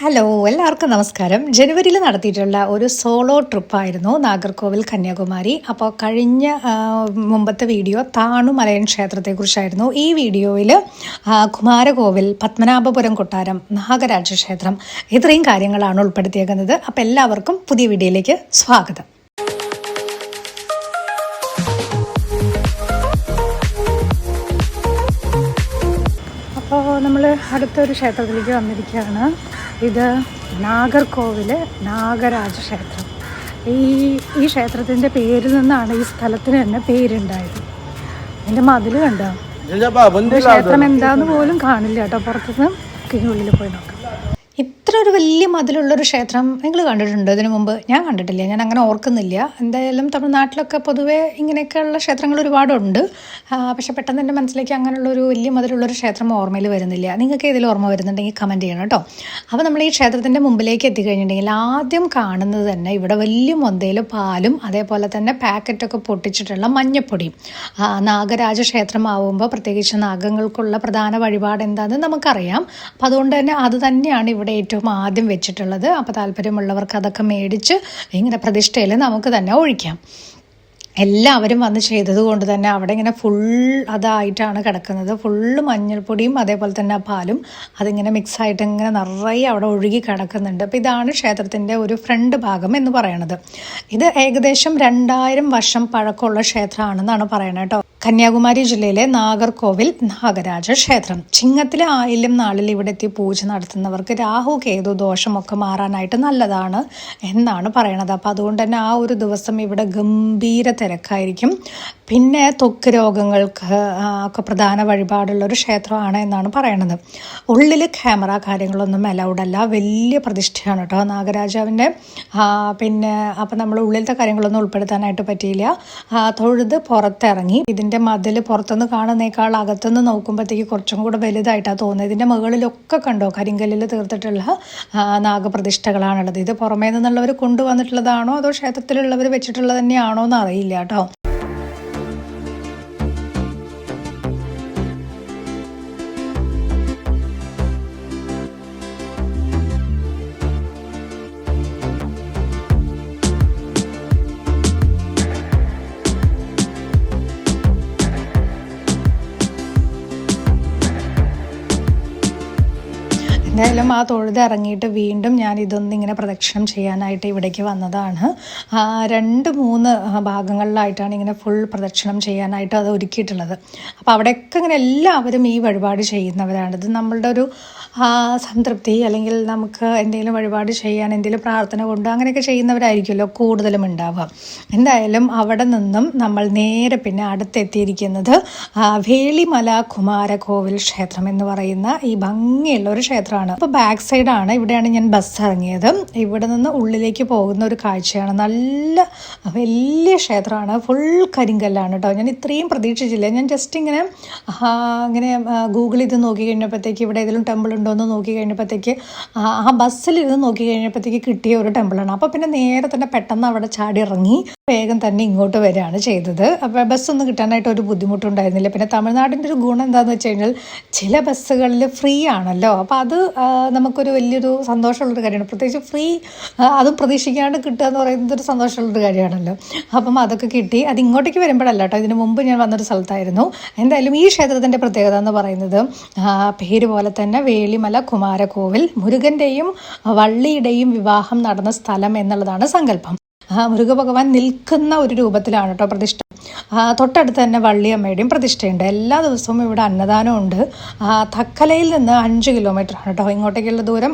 Hello, എല്ലാവർക്കും നമസ്കാരം. ജനുവരിയിൽ നടത്തിയിട്ടുള്ള ഒരു സോളോ ട്രിപ്പായിരുന്നു നാഗർകോവിൽ കന്യാകുമാരി. അപ്പോൾ കഴിഞ്ഞ മുമ്പത്തെ വീഡിയോ താണുമലയൻ ക്ഷേത്രത്തെക്കുറിച്ചായിരുന്നു. ഈ വീഡിയോയിൽ കുമാരകോവിൽ, പത്മനാഭപുരം കൊട്ടാരം, നാഗരാജ ക്ഷേത്രം ഇത്രയും കാര്യങ്ങളാണ് ഉൾപ്പെടുത്തിയേക്കുന്നത്. അപ്പോൾ എല്ലാവർക്കും പുതിയ വീഡിയോയിലേക്ക് സ്വാഗതം. അപ്പോൾ നമ്മൾ അടുത്തൊരു ക്ഷേത്രത്തിലേക്ക് വന്നിരിക്കുകയാണ്. ഇത് നാഗർകോവിൽ നാഗരാജ ക്ഷേത്രം. ഈ ക്ഷേത്രത്തിൻ്റെ പേരിൽ നിന്നാണ് ഈ സ്ഥലത്തിന് തന്നെ പേരുണ്ടായത്. ഇതിൻ്റെ മതിൽ കണ്ടോ? ക്ഷേത്രം എന്താന്ന് പോലും കാണില്ല കേട്ടോ. പുറത്തുനിന്ന് ഉള്ളിൽ പോയി നോക്കാം. ഇത്ര ഒരു വലിയ മതിലുള്ളൊരു ക്ഷേത്രം നിങ്ങൾ കണ്ടിട്ടുണ്ടോ ഇതിനു മുമ്പ്? ഞാൻ കണ്ടിട്ടില്ല, ഞാൻ അങ്ങനെ ഓർക്കുന്നില്ല. എന്തായാലും തമിഴ്നാട്ടിലൊക്കെ പൊതുവെ ഇങ്ങനെയൊക്കെയുള്ള ക്ഷേത്രങ്ങൾ ഒരുപാടുണ്ട്. പക്ഷെ പെട്ടെന്ന് എൻ്റെ മനസ്സിലേക്ക് അങ്ങനെയുള്ളൊരു വലിയ മതിലുള്ളൊരു ക്ഷേത്രം ഓർമ്മയിൽ വരുന്നില്ല. നിങ്ങൾക്ക് ഇതിൽ ഓർമ്മ വരുന്നുണ്ടെങ്കിൽ കമൻറ്റ് ചെയ്യണം കേട്ടോ. അപ്പോൾ നമ്മൾ ഈ ക്ഷേത്രത്തിൻ്റെ മുമ്പിലേക്ക് എത്തിക്കഴിഞ്ഞിട്ടുണ്ടെങ്കിൽ ആദ്യം കാണുന്നത് തന്നെ ഇവിടെ വലിയ മൊന്തയിൽ പാലും അതേപോലെ തന്നെ പാക്കറ്റൊക്കെ പൊട്ടിച്ചിട്ടുള്ള മഞ്ഞപ്പൊടിയും. നാഗരാജ ക്ഷേത്രമാവുമ്പോൾ പ്രത്യേകിച്ച് നാഗങ്ങൾക്കുള്ള പ്രധാന വഴിപാട് എന്താണെന്ന് നമുക്കറിയാം. അപ്പം അതുകൊണ്ട് തന്നെ അത് തന്നെയാണ് ഇവിടെ ഏറ്റവും ആദ്യം വെച്ചിട്ടുള്ളത്. അപ്പോൾ താല്പര്യമുള്ളവർക്ക് അതൊക്കെ മേടിച്ച് ഇങ്ങനെ പ്രതിഷ്ഠയിൽ നമുക്ക് തന്നെ ഒഴിക്കാം. എല്ലാവരും വന്ന് ചെയ്തത് കൊണ്ട് തന്നെ അവിടെ ഇങ്ങനെ ഫുൾ അതായിട്ടാണ് കിടക്കുന്നത്. ഫുള്ള് മഞ്ഞൾപ്പൊടിയും അതേപോലെ തന്നെ പാലും അതിങ്ങനെ മിക്സായിട്ട് ഇങ്ങനെ നിറയെ അവിടെ ഒഴുകി കിടക്കുന്നുണ്ട്. അപ്പോൾ ഇതാണ് ക്ഷേത്രത്തിൻ്റെ ഒരു ഫ്രണ്ട് ഭാഗം എന്ന് പറയുന്നത്. ഇത് ഏകദേശം 2000 വർഷം പഴക്കമുള്ള ക്ഷേത്രമാണെന്നാണ് പറയുന്നത് കേട്ടോ. കന്യാകുമാരി ജില്ലയിലെ നാഗർകോവിൽ നാഗരാജ ക്ഷേത്രം. ചിങ്ങത്തിലെ ആയില്യം നാളിൽ ഇവിടെ എത്തി പൂജ നടത്തുന്നവർക്ക് രാഹു കേതു ദോഷമൊക്കെ മാറാനായിട്ട് നല്ലതാണ് എന്നാണ് പറയണത്. അപ്പോൾ അതുകൊണ്ട് തന്നെ ആ ഒരു ദിവസം ഇവിടെ ഗംഭീര തിരക്കായിരിക്കും. പിന്നെ ത്വക്ക് രോഗങ്ങൾക്ക് ഒക്കെ പ്രധാന വഴിപാടുള്ളൊരു ക്ഷേത്രമാണ് എന്നാണ് പറയണത്. ഉള്ളിൽ ക്യാമറ കാര്യങ്ങളൊന്നും അലൗഡ് അല്ല. വലിയ പ്രതിഷ്ഠയാണ് കേട്ടോ നാഗരാജാവിൻ്റെ. പിന്നെ അപ്പം നമ്മൾ ഉള്ളിലത്തെ കാര്യങ്ങളൊന്നും ഉൾപ്പെടുത്താനായിട്ട് പറ്റിയില്ല. തൊഴുത് പുറത്തിറങ്ങി. ഇതിൻ്റെ മതിൽ പുറത്തുനിന്ന് കാണുന്നേക്കാൾ അകത്തുനിന്ന് നോക്കുമ്പോഴത്തേക്ക് കുറച്ചും കൂടെ വലുതായിട്ടാണ് തോന്നുന്നത്. ഇതിൻ്റെ മുകളിലൊക്കെ കണ്ടോ കരിങ്കല്ലിൽ തീർത്തിട്ടുള്ള നാഗപ്രതിഷ്ഠകളാണുള്ളത്. ഇത് പുറമേ നിന്നുള്ളവർ കൊണ്ടുവന്നിട്ടുള്ളതാണോ അതോ ക്ഷേത്രത്തിലുള്ളവർ വെച്ചിട്ടുള്ളത് തന്നെയാണോ എന്ന് അറിയില്ല കേട്ടോ. എന്തായാലും ആ തൊഴുത് ഇറങ്ങിയിട്ട് വീണ്ടും ഞാൻ ഇങ്ങനെ പ്രദക്ഷിണം ചെയ്യാനായിട്ട് ഇവിടേക്ക് വന്നതാണ്. 2-3 ഭാഗങ്ങളിലായിട്ടാണ് ഇങ്ങനെ ഫുൾ പ്രദക്ഷിണം ചെയ്യാനായിട്ട് അത് ഒരുക്കിയിട്ടുള്ളത്. അപ്പോൾ അവിടെയൊക്കെ ഇങ്ങനെ എല്ലാവരും ഈ വഴിപാട് ചെയ്യുന്നവരാണ്. ഇത് നമ്മളുടെ ഒരു സംതൃപ്തി അല്ലെങ്കിൽ നമുക്ക് എന്തെങ്കിലും വഴിപാട് ചെയ്യാൻ എന്തെങ്കിലും പ്രാർത്ഥന കൊണ്ട് അങ്ങനെയൊക്കെ ചെയ്യുന്നവരായിരിക്കുമല്ലോ കൂടുതലും ഉണ്ടാവുക. എന്തായാലും അവിടെ നിന്നും നമ്മൾ നേരെ പിന്നെ അടുത്തെത്തിയിരിക്കുന്നത് വേളിമല കുമാരകോവിൽ ക്ഷേത്രം എന്ന് പറയുന്ന ഈ ഭംഗിയുള്ള ഒരു ക്ഷേത്രമാണ്. അപ്പോൾ ബാക്ക് സൈഡാണ്. ഇവിടെയാണ് ഞാൻ ബസ് ഇറങ്ങിയത്. ഇവിടെ നിന്ന് ഉള്ളിലേക്ക് പോകുന്ന ഒരു കാഴ്ചയാണ്. നല്ല വലിയ ക്ഷേത്രമാണ്. ഫുൾ കരിങ്കല്ലാണ് കേട്ടോ. ഞാൻ ഇത്രയും പ്രതീക്ഷിച്ചില്ല. ഞാൻ ജസ്റ്റ് ഇങ്ങനെ ഗൂഗിൾ ചെയ്ത് നോക്കി കഴിഞ്ഞപ്പോഴത്തേക്ക് ഇവിടെ ഏതെങ്കിലും ടെമ്പിൾ ഉണ്ടോയെന്ന് നോക്കി കഴിഞ്ഞപ്പോഴത്തേക്ക് ആ ബസ്സിലിരുന്ന് നോക്കി കഴിഞ്ഞപ്പോഴത്തേക്ക് കിട്ടിയ ഒരു ടെമ്പിളാണ്. അപ്പോൾ പിന്നെ നേരെ തന്നെ പെട്ടെന്ന് അവിടെ ചാടി ഇറങ്ങി വേഗം തന്നെ ഇങ്ങോട്ട് വരികയാണ് ചെയ്തത്. അപ്പോൾ ബസ്സൊന്നും കിട്ടാനായിട്ട് ഒരു ബുദ്ധിമുട്ടുണ്ടായിരുന്നില്ല. പിന്നെ തമിഴ്നാടിൻ്റെ ഒരു ഗുണം എന്താണെന്ന് വെച്ച് കഴിഞ്ഞാൽ ചില ബസ്സുകളിൽ ഫ്രീ ആണല്ലോ. അപ്പോൾ അത് നമുക്കൊരു വലിയൊരു സന്തോഷമുള്ളൊരു കാര്യമാണ്. പ്രത്യേകിച്ച് ഫ്രീ അതും പ്രതീക്ഷിക്കാണ്ട് കിട്ടുക എന്ന് പറയുന്നത് ഒരു സന്തോഷമുള്ളൊരു കാര്യമാണല്ലോ. അപ്പം അതൊക്കെ കിട്ടി. അത് ഇങ്ങോട്ടേക്ക് വരുമ്പോഴല്ല കേട്ടോ, ഇതിന് മുമ്പ് ഞാൻ വന്നൊരു സ്ഥലത്തായിരുന്നു. എന്തായാലും ഈ ക്ഷേത്രത്തിൻ്റെ പ്രത്യേകത എന്ന് പറയുന്നത് പേര് പോലെ തന്നെ വേളിമല കുമാരകോവിൽ, മുരുകൻ്റെയും വള്ളിയുടെയും വിവാഹം നടന്ന സ്ഥലം എന്നുള്ളതാണ് സങ്കല്പം. മുരുക ഭഗവാൻ നിൽക്കുന്ന ഒരു രൂപത്തിലാണ് കേട്ടോ പ്രതിഷ്ഠ. തൊട്ടടുത്ത് തന്നെ വള്ളിയമ്മയുടെയും പ്രതിഷ്ഠയുണ്ട്. എല്ലാ ദിവസവും ഇവിടെ അന്നദാനമുണ്ട്. തക്കലയിൽ നിന്ന് 5 കിലോമീറ്ററാണ് കേട്ടോ ഇങ്ങോട്ടേക്കുള്ള ദൂരം.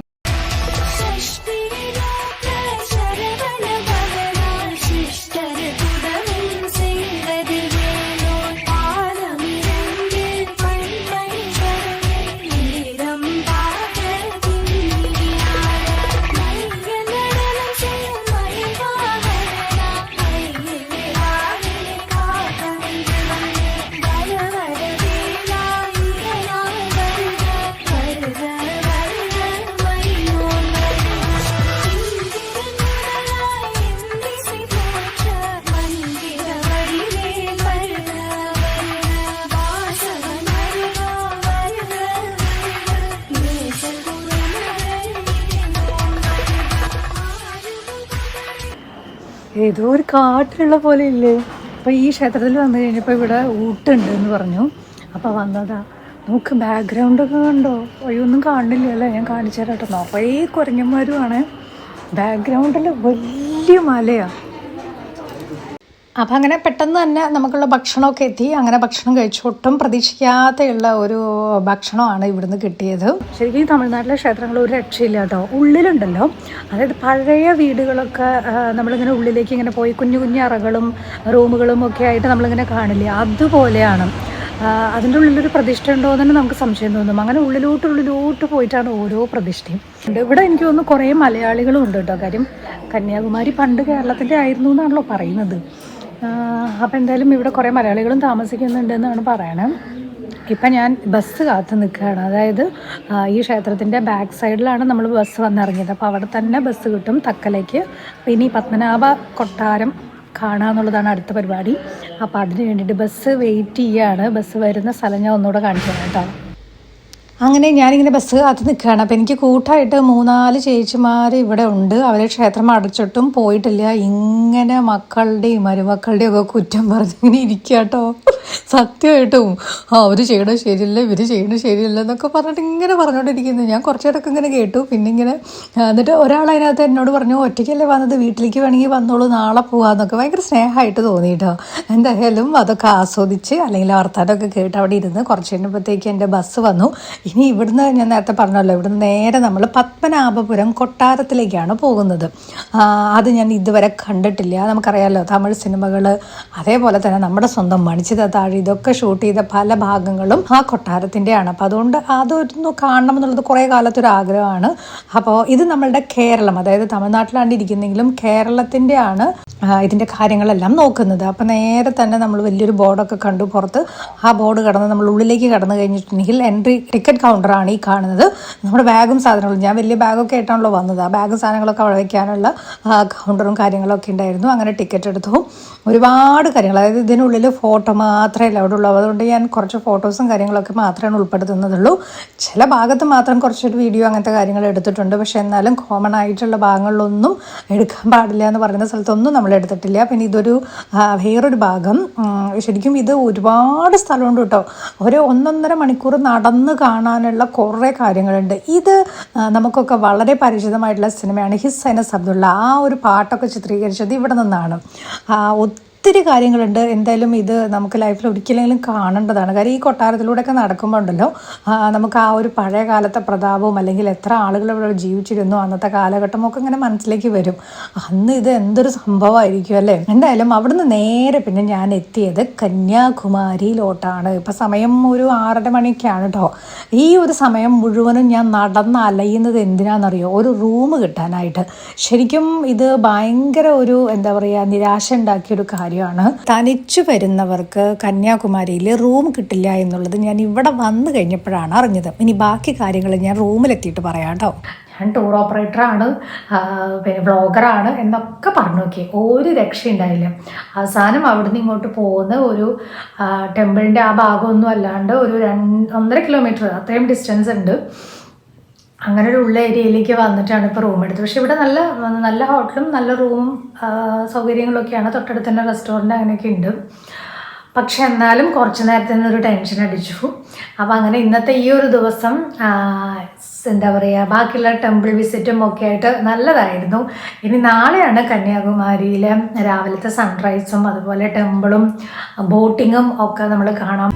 ഏതോ ഒരു കാട്ടിലുള്ള പോലെ ഇല്ലേ. അപ്പോൾ ഈ ക്ഷേത്രത്തിൽ വന്നു കഴിഞ്ഞപ്പോൾ ഇവിടെ ഊട്ടുണ്ട് എന്ന് പറഞ്ഞു. അപ്പോൾ വന്നതാ. നോക്ക് ബാക്ക്ഗ്രൗണ്ടൊക്കെ കണ്ടോ? ഒന്നും കാണില്ല അല്ലേ? ഞാൻ കാണിച്ചു തരാം കേട്ടോ. നിറയെ കുരങ്ങന്മാരുമാണ്. ബാക്ക്ഗ്രൗണ്ടിൽ വലിയ മലയാണ്. അപ്പം അങ്ങനെ പെട്ടെന്ന് തന്നെ നമുക്കുള്ള ഭക്ഷണമൊക്കെ എത്തി. അങ്ങനെ ഭക്ഷണം കഴിച്ചു. ഒട്ടും പ്രതീക്ഷിക്കാതെയുള്ള ഒരു ഭക്ഷണമാണ് ഇവിടുന്ന് കിട്ടിയത്. ശരിക്കും ഈ തമിഴ്നാട്ടിലെ ക്ഷേത്രങ്ങൾ ഒരു രക്ഷയില്ല കേട്ടോ. ഉള്ളിലുണ്ടല്ലോ, അതായത് പഴയ വീടുകളൊക്കെ നമ്മളിങ്ങനെ ഉള്ളിലേക്ക് ഇങ്ങനെ പോയി കുഞ്ഞു കുഞ്ഞു അറകളും റൂമുകളും ഒക്കെ ആയിട്ട് നമ്മളിങ്ങനെ കാണില്ലേ, അതുപോലെയാണ്. അതിൻ്റെ ഉള്ളിലൊരു പ്രതിഷ്ഠ ഉണ്ടോ എന്ന് തന്നെ നമുക്ക് സംശയം തോന്നും. അങ്ങനെ ഉള്ളിലോട്ട് പോയിട്ടാണ് ഓരോ പ്രതിഷ്ഠയും. ഇവിടെ എനിക്ക് തോന്നുന്നു കുറേ മലയാളികളും ഉണ്ട് കേട്ടോ. കാര്യം കന്യാകുമാരി പണ്ട് കേരളത്തിൻ്റെ ആയിരുന്നു എന്നാണല്ലോ പറയുന്നത്. അപ്പോൾ എന്തായാലും ഇവിടെ കുറേ മലയാളികളും താമസിക്കുന്നുണ്ടെന്നാണ് പറയണത്. ഇപ്പം ഞാൻ ബസ് കാത്ത് നിൽക്കുകയാണ്. അതായത് ഈ ക്ഷേത്രത്തിൻ്റെ ബാക്ക് സൈഡിലാണ് നമ്മൾ ബസ് വന്നിറങ്ങിയത്. അപ്പോൾ അവിടെ തന്നെ ബസ് കിട്ടും തക്കലേക്ക്. പിന്നെ ഈ പത്മനാഭ കൊട്ടാരം കാണാമെന്നുള്ളതാണ് അടുത്ത പരിപാടി. അപ്പോൾ അതിന് വേണ്ടിയിട്ട് ബസ് വെയിറ്റ് ചെയ്യുകയാണ്. ബസ് വരുന്ന സ്ഥലം ഞാൻ ഒന്നുകൂടെ കാണിച്ചു തരാം കേട്ടോ. അങ്ങനെ ഞാനിങ്ങനെ ബസ് കാത്ത് നിൽക്കുകയാണ്. അപ്പോൾ എനിക്ക് കൂട്ടായിട്ട് 3-4 ചേച്ചിമാർ ഇവിടെ ഉണ്ട്. അവർ ക്ഷേത്രം അടച്ചിട്ടും പോയിട്ടില്ല. ഇങ്ങനെ മക്കളുടെയും മരുമക്കളുടെയും ഒക്കെ കുറ്റം പറഞ്ഞിങ്ങനെ ഇരിക്കുക കേട്ടോ. സത്യമായിട്ടും അവർ ചെയ്യണത് ശരിയല്ല, ഇവർ ചെയ്യണത് ശരിയല്ല എന്നൊക്കെ പറഞ്ഞിട്ട് ഇങ്ങനെ പറഞ്ഞുകൊണ്ടിരിക്കുന്നത് ഞാൻ കുറച്ചേരൊക്കെ ഇങ്ങനെ കേട്ടു. പിന്നെ ഇങ്ങനെ എന്നിട്ട് ഒരാൾ അതിനകത്ത് എന്നോട് പറഞ്ഞു, ഒറ്റയ്ക്കല്ലേ വന്നത്, വീട്ടിലേക്ക് വേണമെങ്കിൽ വന്നോളൂ, നാളെ പോകാമെന്നൊക്കെ. ഭയങ്കര സ്നേഹമായിട്ട് തോന്നി കേട്ടോ. എന്തായാലും അതൊക്കെ ആസ്വദിച്ച് അല്ലെങ്കിൽ വർത്താനമൊക്കെ കേട്ട് അവിടെ ഇരുന്ന് കുറച്ച് കഴിഞ്ഞപ്പോഴത്തേക്ക് എൻ്റെ ബസ് വന്നു. ഇനി ഇവിടുന്ന് ഞാൻ നേരത്തെ പറഞ്ഞല്ലോ, ഇവിടുന്ന് നേരെ നമ്മൾ പത്മനാഭപുരം കൊട്ടാരത്തിലേക്കാണ് പോകുന്നത്. അത് ഞാൻ ഇതുവരെ കണ്ടിട്ടില്ല. നമുക്കറിയാമല്ലോ തമിഴ് സിനിമകൾ, അതേപോലെ തന്നെ നമ്മുടെ സ്വന്തം മണിച്ചിത്രത്താഴ്, ഇതൊക്കെ ഷൂട്ട് ചെയ്ത പല ഭാഗങ്ങളും ആ കൊട്ടാരത്തിൻ്റെയാണ്. അപ്പോൾ അതുകൊണ്ട് അതൊന്ന് കാണണം എന്നുള്ളത് കുറേ കാലത്തൊരു ആഗ്രഹമാണ്. അപ്പോൾ ഇത് നമ്മളുടെ കേരളം, അതായത് തമിഴ്നാട്ടിലാണ് ഇരിക്കുന്നെങ്കിലും കേരളത്തിൻ്റെ ആണ് ഇതിൻ്റെ കാര്യങ്ങളെല്ലാം നോക്കുന്നത്. അപ്പോൾ നേരെ തന്നെ നമ്മൾ വലിയൊരു ബോർഡൊക്കെ കണ്ടു പുറത്ത്. ആ ബോർഡ് കടന്ന് നമ്മൾ ഉള്ളിലേക്ക് കടന്നു കഴിഞ്ഞിട്ടുണ്ടെങ്കിൽ എൻട്രി ടിക്കറ്റ് കൗണ്ടറാണ് ഈ കാണുന്നത്. നമ്മുടെ ബാഗും സാധനങ്ങളും, ഞാൻ വലിയ ബാഗൊക്കെ ആയിട്ടാണല്ലോ വന്നത്, ആ ബാഗും സാധനങ്ങളൊക്കെ അവിടെ വയ്ക്കാനുള്ള കൗണ്ടറും കാര്യങ്ങളൊക്കെ ഉണ്ടായിരുന്നു. അങ്ങനെ ടിക്കറ്റ് എടുത്തു. ഒരുപാട് കാര്യങ്ങൾ, അതായത് ഇതിനുള്ളിൽ ഫോട്ടോ മാത്രമേ അവിടെ ഉള്ളൂ. അതുകൊണ്ട് ഞാൻ കുറച്ച് ഫോട്ടോസും കാര്യങ്ങളൊക്കെ മാത്രമാണ് ഉൾപ്പെടുത്തുന്നതുള്ളൂ. ചില ഭാഗത്ത് മാത്രം കുറച്ചൊരു വീഡിയോ അങ്ങനത്തെ കാര്യങ്ങൾ എടുത്തിട്ടുണ്ട്. പക്ഷേ എന്നാലും കോമൺ ആയിട്ടുള്ള ഭാഗങ്ങളിലൊന്നും എടുക്കാൻ പാടില്ല എന്ന് പറയുന്ന സ്ഥലത്തൊന്നും നമ്മൾ എടുത്തിട്ടില്ല. പിന്നെ ഇതൊരു വേറൊരു ഭാഗം, ശരിക്കും ഇത് ഒരുപാട് സ്ഥലമുണ്ട് കേട്ടോ. ഒരു 1.5 മണിക്കൂർ നടന്ന് കാണാനുള്ള കുറേ കാര്യങ്ങളുണ്ട്. ഇത് നമുക്കൊക്കെ വളരെ പരിചിതമായിട്ടുള്ള സിനിമയാണ് ഹിസ് ഹൈനസ് അബ്ദുള്ള. ആ ഒരു പാട്ടൊക്കെ ചിത്രീകരിച്ചത് ഇവിടെ നിന്നാണ്. ഒത്തിരി കാര്യങ്ങളുണ്ട്. എന്തായാലും ഇത് നമുക്ക് ലൈഫിൽ ഒരിക്കലെങ്കിലും കാണേണ്ടതാണ്. കാര്യം ഈ കൊട്ടാരത്തിലൂടെയൊക്കെ നടക്കുമ്പോൾ ഉണ്ടല്ലോ, നമുക്ക് ആ ഒരു പഴയ കാലത്തെ പ്രതാപവും അല്ലെങ്കിൽ എത്ര ആളുകൾ ഇവിടെ ജീവിച്ചിരുന്നു അന്നത്തെ കാലഘട്ടമൊക്കെ ഇങ്ങനെ മനസ്സിലേക്ക് വരും. അന്ന് ഇത് എന്തൊരു സംഭവമായിരിക്കും അല്ലേ. എന്തായാലും അവിടുന്ന് നേരെ പിന്നെ ഞാൻ എത്തിയത് കന്യാകുമാരിയിലോട്ടാണ്. ഇപ്പം സമയം ഒരു 6:30 മണിയൊക്കെയാണ് കേട്ടോ. ഈ ഒരു സമയം മുഴുവനും ഞാൻ നടന്ന് അലയുന്നത് എന്തിനാണെന്നറിയോ? ഒരു റൂം കിട്ടാനായിട്ട്. ശരിക്കും ഇത് ഭയങ്കര ഒരു എന്താ പറയുക, നിരാശ ഉണ്ടാക്കിയൊരു കാര്യം. തനിച്ചു വരുന്നവർക്ക് കന്യാകുമാരിയിൽ റൂം കിട്ടില്ല എന്നുള്ളത് ഞാൻ ഇവിടെ വന്നു കഴിഞ്ഞപ്പോഴാണ് അറിഞ്ഞത്. ഇനി ബാക്കി കാര്യങ്ങൾ ഞാൻ റൂമിലെത്തിയിട്ട് പറയാം കേട്ടോ. ഞാൻ ടൂർ ഓപ്പറേറ്ററാണ്, പിന്നെ വ്ളോഗറാണ് എന്നൊക്കെ പറഞ്ഞു നോക്കി, ഒരു രക്ഷയുണ്ടായില്ല. അവസാനം അവിടുന്ന് ഇങ്ങോട്ട് പോകുന്ന ഒരു ടെമ്പിളിൻ്റെ ആ ഭാഗമൊന്നും അല്ലാണ്ട് ഒരു 1.5 കിലോമീറ്റർ അത്രയും ഡിസ്റ്റൻസ് ഉണ്ട്. അങ്ങനെ ഒരു ഉള്ള ഏരിയയിലേക്ക് വന്നിട്ടാണ് ഇപ്പോൾ റൂം എടുത്തത്. പക്ഷേ ഇവിടെ നല്ല ഹോട്ടലും നല്ല റൂമും സൗകര്യങ്ങളൊക്കെയാണ്. തൊട്ടടുത്ത് തന്നെ റെസ്റ്റോറൻറ്റ് അങ്ങനെയൊക്കെ ഉണ്ട്. പക്ഷെ എന്നാലും കുറച്ച് നേരത്തെ ഒരു ടെൻഷൻ അടിച്ചു. അപ്പോൾ അങ്ങനെ ഇന്നത്തെ ഈ ഒരു ദിവസം എന്താ പറയുക, ബാക്കിയുള്ള ടെമ്പിൾ വിസിറ്റും ഒക്കെ ആയിട്ട് നല്ലതായിരുന്നു. ഇനി നാളെയാണ് കന്യാകുമാരിയിലെ രാവിലത്തെ സൺറൈസും അതുപോലെ ടെമ്പിളും ബോട്ടിങ്ങും ഒക്കെ നമ്മൾ കാണാം.